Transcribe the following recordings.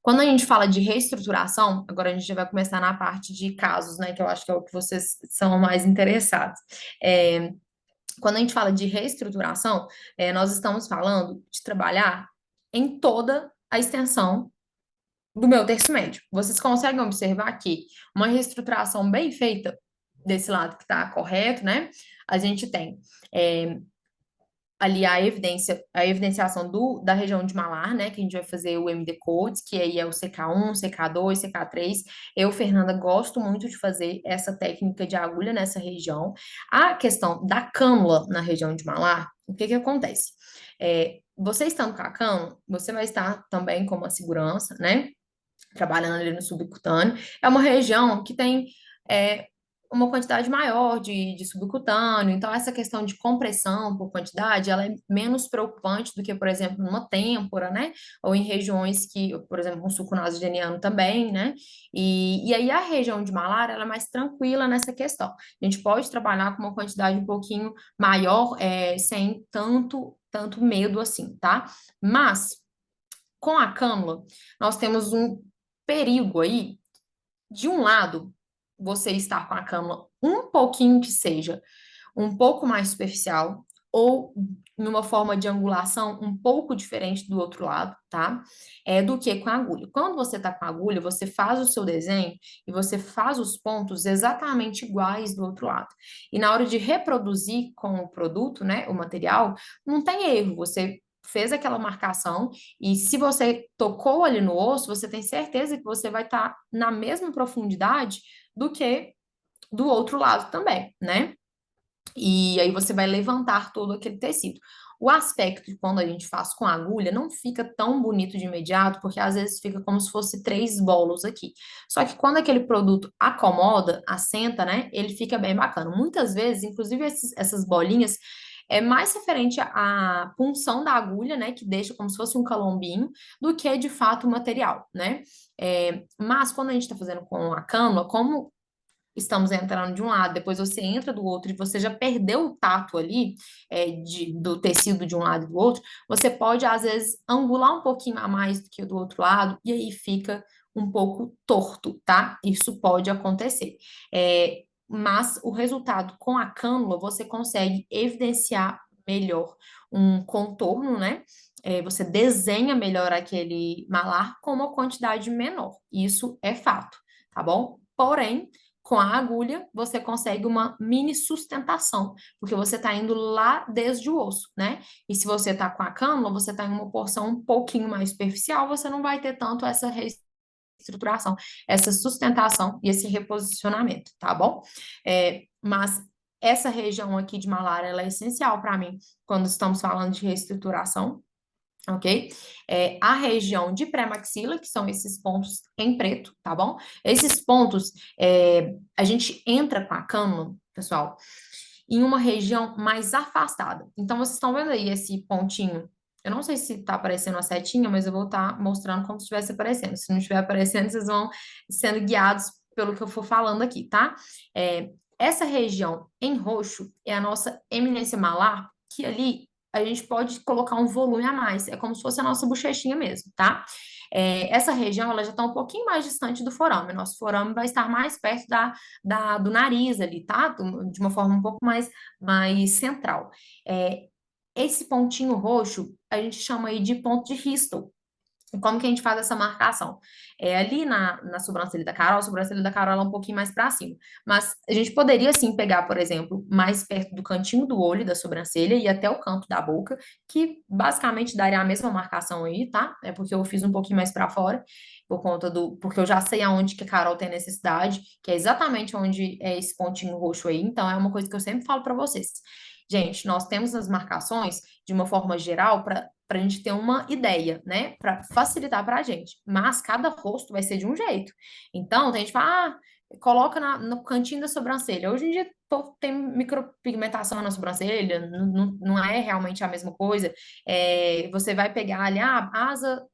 Quando a gente fala de reestruturação, agora a gente já vai começar na parte de casos, né, que eu acho que é o que vocês são mais interessados. É, quando a gente fala de reestruturação, nós estamos falando de trabalhar em toda a extensão do meu terço médio. Vocês conseguem observar que uma reestruturação bem feita, desse lado que está correto, né? A gente tem é, ali a evidenciação da região de malar, né? Que a gente vai fazer o MD Codes, que aí é o CK1, CK2, CK3. Eu, Fernanda, gosto muito de fazer essa técnica de agulha nessa região. A questão da cânula na região de malar, o que que acontece? Você estando com a cânula, você vai estar também com uma segurança, né? Trabalhando ali no subcutâneo. É uma região que tem é, uma quantidade maior de subcutâneo, então essa questão de compressão por quantidade, ela é menos preocupante do que, por exemplo, numa têmpora, né? Ou em regiões que, por exemplo, um sulco nasogeniano também, né? E aí a região de malar, ela é mais tranquila nessa questão. A gente pode trabalhar com uma quantidade um pouquinho maior, sem tanto medo assim, tá? Mas com a cânula, nós temos um perigo aí, de um lado, você estar com a cânula um pouquinho que seja um pouco mais superficial, ou numa forma de angulação um pouco diferente do outro lado, tá? Do que com a agulha. Quando você tá com a agulha, você faz o seu desenho e você faz os pontos exatamente iguais do outro lado. E na hora de reproduzir com o produto, né, o material, não tem erro, você fez aquela marcação e se você tocou ali no osso, você tem certeza que você vai estar na mesma profundidade do que do outro lado também, né? E aí você vai levantar todo aquele tecido. O aspecto de quando a gente faz com agulha não fica tão bonito de imediato, porque às vezes fica como se fosse três bolos aqui. Só que quando aquele produto acomoda, assenta, né, ele fica bem bacana. Muitas vezes, inclusive essas bolinhas, é mais referente à punção da agulha, né, que deixa como se fosse um calombinho, do que de fato o material, né? Mas quando a gente está fazendo com a cânula, como estamos entrando de um lado, depois você entra do outro e você já perdeu o tato ali, do tecido de um lado e do outro, você pode, às vezes, angular um pouquinho a mais do que o do outro lado e aí fica um pouco torto, tá? Isso pode acontecer. Mas o resultado com a cânula, você consegue evidenciar melhor um contorno, né? Você desenha melhor aquele malar com uma quantidade menor. Isso é fato, tá bom? Porém, com a agulha, você consegue uma mini sustentação, porque você está indo lá desde o osso, né? E se você está com a cânula, você está em uma porção um pouquinho mais superficial, você não vai ter tanto essa reestruturação, essa sustentação e esse reposicionamento, tá bom? Mas essa região aqui de malar, ela é essencial para mim quando estamos falando de reestruturação, ok? A região de pré-maxila, que são esses pontos em preto, tá bom? Esses pontos, a gente entra com a cânula, pessoal, em uma região mais afastada. Então, vocês estão vendo aí esse pontinho? Eu não sei se tá aparecendo a setinha, mas eu vou estar mostrando como se estivesse aparecendo. Se não estiver aparecendo, vocês vão sendo guiados pelo que eu for falando aqui, tá? Essa região em roxo é a nossa eminência malar, que ali a gente pode colocar um volume a mais. É como se fosse a nossa bochechinha mesmo, tá? Essa região ela já está um pouquinho mais distante do forame. Nosso forame vai estar mais perto do nariz ali, tá? De uma forma um pouco mais central. É, esse pontinho roxo a gente chama aí de ponto de Bristol. Como que a gente faz essa marcação? Ali na sobrancelha da Carol, a sobrancelha da Carol ela é um pouquinho mais para cima. Mas a gente poderia, sim, pegar, por exemplo, mais perto do cantinho do olho da sobrancelha e até o canto da boca, que basicamente daria a mesma marcação aí, tá? É porque eu fiz um pouquinho mais para fora, porque eu já sei aonde que a Carol tem necessidade, que é exatamente onde é esse pontinho roxo aí. Então, é uma coisa que eu sempre falo para vocês. Gente, nós temos as marcações de uma forma geral para a gente ter uma ideia, né? Para facilitar para a gente. Mas cada rosto vai ser de um jeito. Então, tem gente que fala, coloca no cantinho da sobrancelha. Hoje em dia, tem micropigmentação na sobrancelha, não é realmente a mesma coisa. Você vai pegar ali, a asa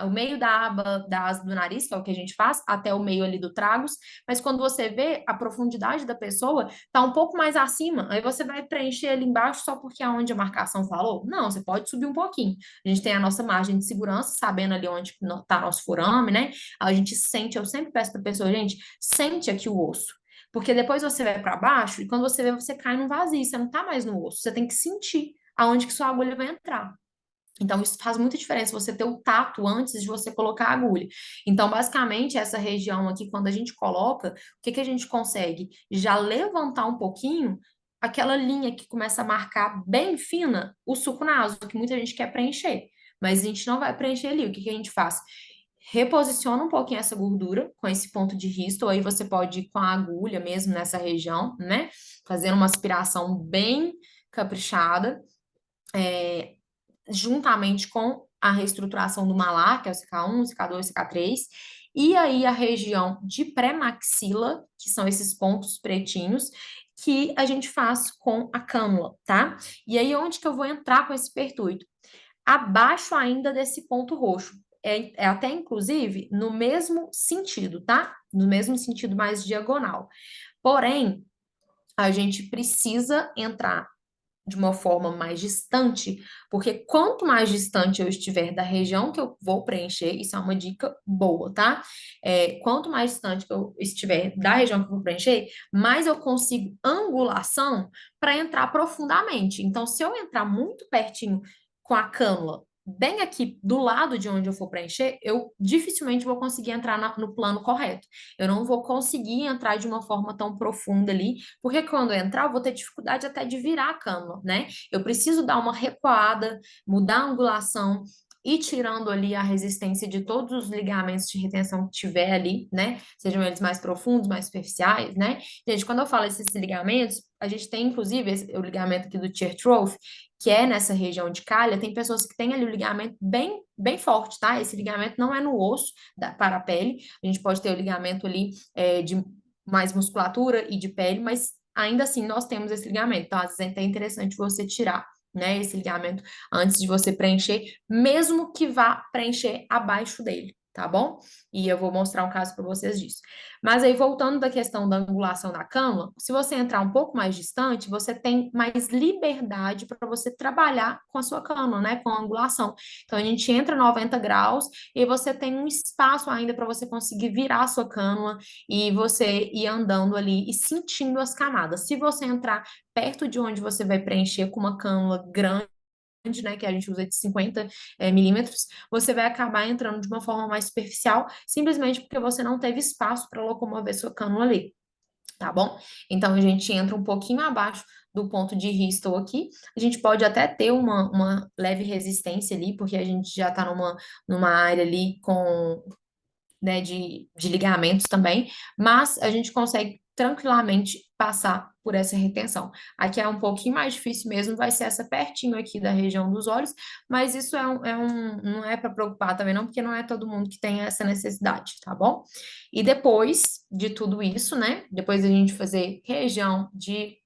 o meio da aba da asa do nariz, que é o que a gente faz, até o meio ali do tragus, mas quando você vê a profundidade da pessoa, tá um pouco mais acima, aí você vai preencher ali embaixo só porque é onde a marcação falou? Não, você pode subir um pouquinho. A gente tem a nossa margem de segurança, sabendo ali onde tá nosso forame, né? A gente sente, eu sempre peço pra pessoa, gente, sente aqui o osso. Porque depois você vai para baixo e quando você vê, você cai num vazio, você não tá mais no osso, você tem que sentir aonde que sua agulha vai entrar. Então, isso faz muita diferença você ter o tato antes de você colocar a agulha. Então, basicamente, essa região aqui, quando a gente coloca, o que que a gente consegue? Já levantar um pouquinho aquela linha que começa a marcar bem fina o suco naso, que muita gente quer preencher. Mas a gente não vai preencher ali. O que que a gente faz? Reposiciona um pouquinho essa gordura com esse ponto de risto, ou aí você pode ir com a agulha mesmo nessa região, né? Fazendo uma aspiração bem caprichada. Juntamente com a reestruturação do malar, que é o CK1, CK2, CK3, e aí a região de pré-maxila, que são esses pontos pretinhos, que a gente faz com a cânula, tá? E aí onde que eu vou entrar com esse pertuito? Abaixo ainda desse ponto roxo. É até, inclusive, no mesmo sentido, tá? No mesmo sentido mais diagonal. Porém, a gente precisa entrar de uma forma mais distante, porque quanto mais distante eu estiver da região que eu vou preencher, isso é uma dica boa, tá? Quanto mais distante que eu estiver da região que eu vou preencher, mais eu consigo angulação para entrar profundamente. Então, se eu entrar muito pertinho com a cânula, bem aqui do lado de onde eu for preencher, eu dificilmente vou conseguir entrar no plano correto. Eu não vou conseguir entrar de uma forma tão profunda ali, porque quando eu entrar, eu vou ter dificuldade até de virar a cama, né? Eu preciso dar uma recuada, mudar a angulação, ir tirando ali a resistência de todos os ligamentos de retenção que tiver ali, né? Sejam eles mais profundos, mais superficiais, né? Gente, quando eu falo esses ligamentos, a gente tem inclusive o ligamento aqui do Tiertroff, que é nessa região de calha, tem pessoas que têm ali o ligamento bem, bem forte, tá? Esse ligamento não é no osso para a pele, a gente pode ter o ligamento ali de mais musculatura e de pele, mas ainda assim nós temos esse ligamento. Então, às vezes é até interessante você tirar, né, esse ligamento antes de você preencher, mesmo que vá preencher abaixo dele, tá bom? E eu vou mostrar um caso para vocês disso. Mas aí, voltando da questão da angulação da cânula, se você entrar um pouco mais distante, você tem mais liberdade para você trabalhar com a sua cânula, né, com a angulação. Então, a gente entra 90 graus e você tem um espaço ainda para você conseguir virar a sua cânula e você ir andando ali e sentindo as camadas. Se você entrar perto de onde você vai preencher com uma cânula grande, né, que a gente usa de 50 milímetros, você vai acabar entrando de uma forma mais superficial, simplesmente porque você não teve espaço para locomover sua cânula ali, tá bom? Então a gente entra um pouquinho abaixo do ponto de Bristol aqui, a gente pode até ter uma leve resistência ali, porque a gente já está numa área ali com, né, de ligamentos também, mas a gente consegue tranquilamente passar por essa retenção. Aqui é um pouquinho mais difícil mesmo, vai ser essa pertinho aqui da região dos olhos, mas isso não é para preocupar também não, porque não é todo mundo que tem essa necessidade, tá bom? E depois de tudo isso, né, depois a gente fazer região de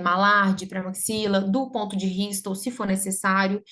malar, de pré-maxila, do ponto de Bristol, se for necessário,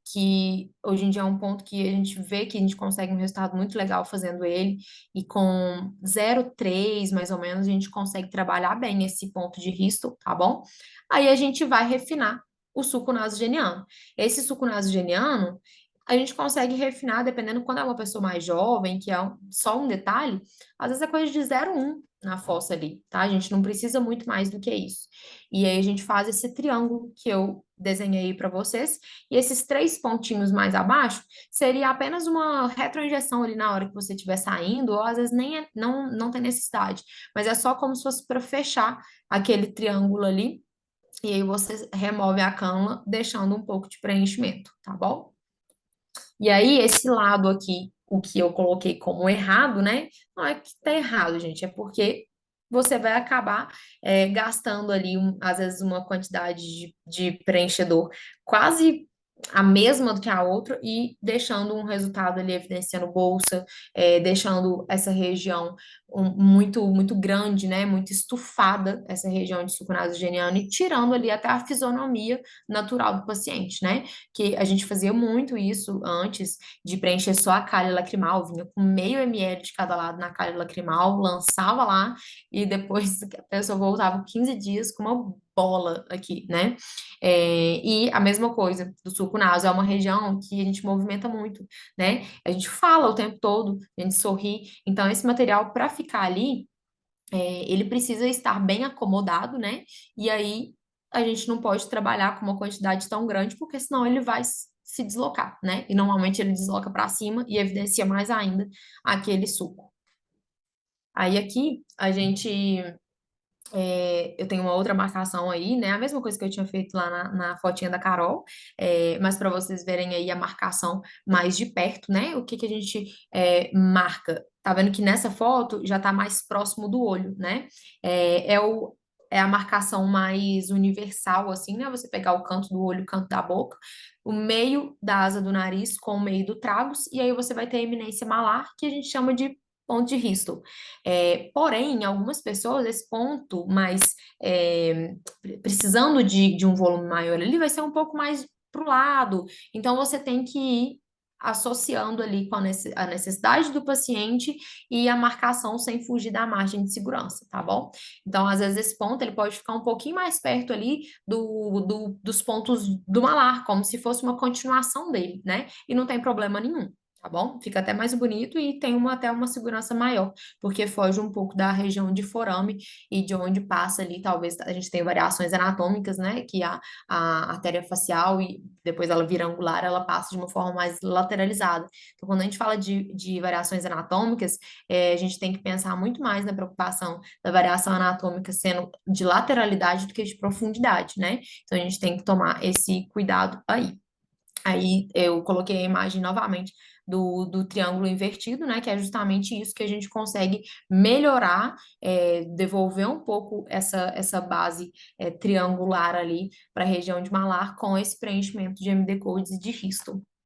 que hoje em dia é um ponto que a gente vê que a gente consegue um resultado muito legal fazendo ele, e com 0,3 mais ou menos, a gente consegue trabalhar bem esse ponto de Bristol, tá bom? Aí a gente vai refinar o suco nasogeniano. Esse suco nasogeniano, a gente consegue refinar, dependendo quando é uma pessoa mais jovem, que é só um detalhe, às vezes é coisa de 0,1 na fossa ali, tá? A gente não precisa muito mais do que isso. E aí a gente faz esse triângulo que eu desenhei para vocês, e esses três pontinhos mais abaixo seria apenas uma retroinjeção ali na hora que você estiver saindo, ou às vezes nem não tem necessidade, mas é só como se fosse para fechar aquele triângulo ali, e aí você remove a cânula, deixando um pouco de preenchimento, tá bom? E aí, esse lado aqui, o que eu coloquei como errado, né? Não é que tá errado, gente, é porque você vai acabar gastando ali, às vezes, uma quantidade de preenchedor quase a mesma do que a outra e deixando um resultado ali evidenciando bolsa, deixando essa região muito grande, né? Muito estufada, essa região de sucunasogeniano, e tirando ali até a fisionomia natural do paciente, né? Que a gente fazia muito isso antes de preencher só a calha lacrimal, vinha com meio ml de cada lado na calha lacrimal, lançava lá e depois a pessoa voltava 15 dias com uma bola aqui, né? E a mesma coisa do sulco naso, é uma região que a gente movimenta muito, né? A gente fala o tempo todo, a gente sorri. Então, esse material, para ficar ali, ele precisa estar bem acomodado, né? E aí, a gente não pode trabalhar com uma quantidade tão grande, porque senão ele vai se deslocar, né? E normalmente ele desloca para cima e evidencia mais ainda aquele sulco. Aí aqui a gente eu tenho uma outra marcação aí, né? A mesma coisa que eu tinha feito lá na fotinha da Carol, mas para vocês verem aí a marcação mais de perto, né? O que que a gente marca? Tá vendo que nessa foto já tá mais próximo do olho, né? É a marcação mais universal, assim, né? Você pegar o canto do olho, o canto da boca, o meio da asa do nariz com o meio do tragus, e aí você vai ter a eminência malar, que a gente chama de ponto de Bristol. Porém, em algumas pessoas, esse ponto mais precisando de um volume maior, ele vai ser um pouco mais para o lado. Então, você tem que ir associando ali com a necessidade do paciente e a marcação sem fugir da margem de segurança, tá bom? Então, às vezes, esse ponto ele pode ficar um pouquinho mais perto ali dos pontos do malar, como se fosse uma continuação dele, né? E não tem problema nenhum. Tá bom? Fica até mais bonito e tem até uma segurança maior, porque foge um pouco da região de forame e de onde passa ali, talvez a gente tenha variações anatômicas, né? Que a artéria facial e depois ela vira angular, ela passa de uma forma mais lateralizada. Então, quando a gente fala de variações anatômicas, a gente tem que pensar muito mais na preocupação da variação anatômica sendo de lateralidade do que de profundidade, né? Então, a gente tem que tomar esse cuidado aí. Aí eu coloquei a imagem novamente do triângulo invertido, né? Que é justamente isso que a gente consegue melhorar, devolver um pouco essa base triangular ali para a região de malar com esse preenchimento de MD codes e de histo.